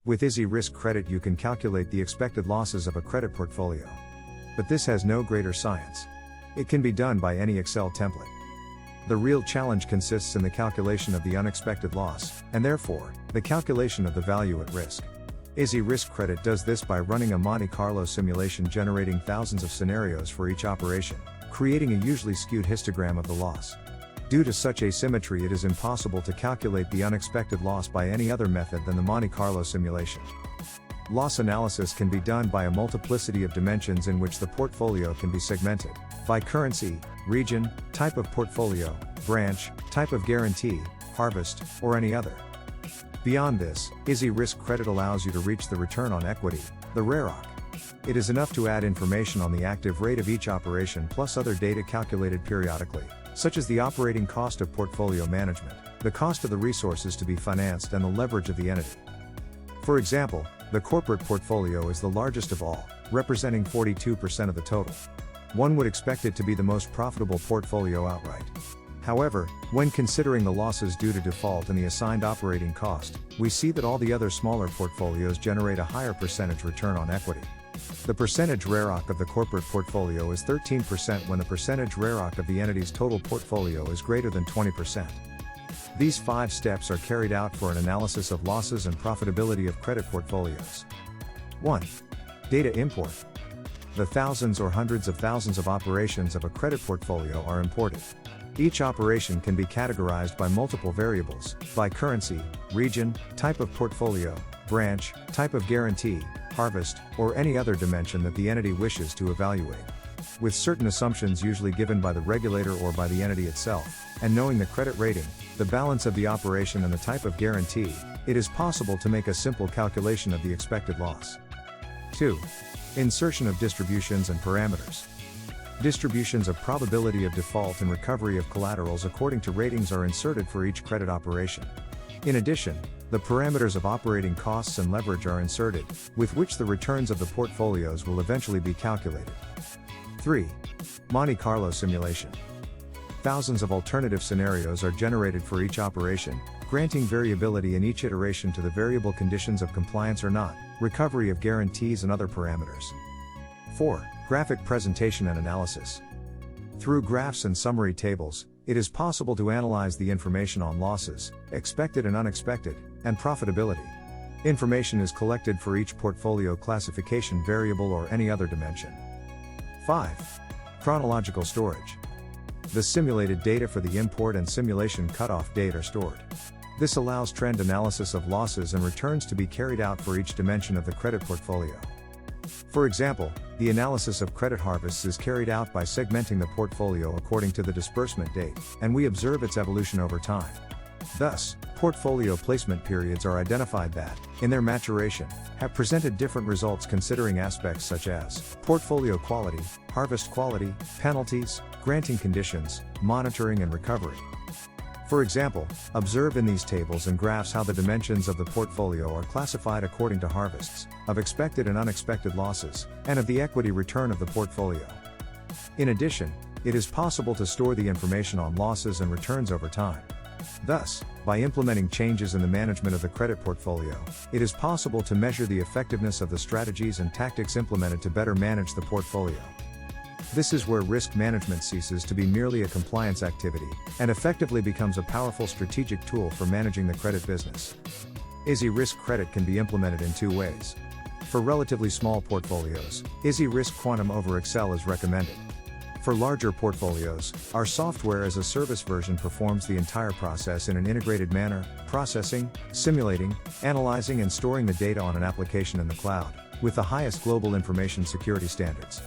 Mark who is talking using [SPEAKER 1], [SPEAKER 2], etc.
[SPEAKER 1] With IziRisk Credit you can calculate the expected losses of a credit portfolio. But this has no greater science. It can be done by any Excel template. The real challenge consists in the calculation of the unexpected loss, and therefore, the calculation of the value at risk. IziRisk Credit does this by running a Monte Carlo simulation generating thousands of scenarios for each operation, creating a usually skewed histogram of the loss. Due to such asymmetry, it is impossible to calculate the unexpected loss by any other method than the Monte Carlo simulation. Loss analysis can be done by a multiplicity of dimensions in which the portfolio can be segmented by currency, region, type of portfolio, branch, type of guarantee, harvest, or any other. Beyond this, IziRisk Credit allows you to reach the return on equity, the RAROC. It is enough to add information on the active rate of each operation plus other data calculated periodically, such as the operating cost of portfolio management, the cost of the resources to be financed, and the leverage of the entity. For example, the corporate portfolio is the largest of all, representing 42% of the total. One would expect it to be the most profitable portfolio outright. However, when considering the losses due to default and the assigned operating cost, we see that all the other smaller portfolios generate a higher percentage return on equity. The percentage RAROC of the corporate portfolio is 13% when the percentage RAROC of the entity's total portfolio is greater than 20%. These 5 steps are carried out for an analysis of losses and profitability of credit portfolios. 1. Data import. The thousands or hundreds of thousands of operations of a credit portfolio are imported. Each operation can be categorized by multiple variables, by currency, region, type of portfolio, branch, type of guarantee, harvest, or any other dimension that the entity wishes to evaluate. With certain assumptions usually given by the regulator or by the entity itself, and knowing the credit rating, the balance of the operation and the type of guarantee, it is possible to make a simple calculation of the expected loss. 2. Insertion of distributions and parameters. Distributions of probability of default and recovery of collaterals according to ratings are inserted for each credit operation. In addition, the parameters of operating costs and leverage are inserted, with which the returns of the portfolios will eventually be calculated. 3. Monte Carlo simulation. Thousands of alternative scenarios are generated for each operation, granting variability in each iteration to the variable conditions of compliance or not, recovery of guarantees and other parameters. 4. Graphic presentation and analysis. Through graphs and summary tables, it is possible to analyze the information on losses, expected and unexpected, and profitability. Information is collected for each portfolio classification variable or any other dimension. 5. Chronological storage. The simulated data for the import and simulation cutoff date are stored. This allows trend analysis of losses and returns to be carried out for each dimension of the credit portfolio. For example, the analysis of credit harvests is carried out by segmenting the portfolio according to the disbursement date, and we observe its evolution over time. Thus, portfolio placement periods are identified that, in their maturation, have presented different results considering aspects such as portfolio quality, harvest quality, penalties, granting conditions, monitoring and recovery. For example, observe in these tables and graphs how the dimensions of the portfolio are classified according to harvests, of expected and unexpected losses, and of the equity return of the portfolio. In addition, it is possible to store the information on losses and returns over time. Thus, by implementing changes in the management of the credit portfolio, it is possible to measure the effectiveness of the strategies and tactics implemented to better manage the portfolio. This is where risk management ceases to be merely a compliance activity, and effectively becomes a powerful strategic tool for managing the credit business. IziRisk Credit can be implemented in 2 ways. For relatively small portfolios, IziRisk Quantum over Excel is recommended. For larger portfolios, our software as a service version performs the entire process in an integrated manner, processing, simulating, analyzing and storing the data on an application in the cloud, with the highest global information security standards.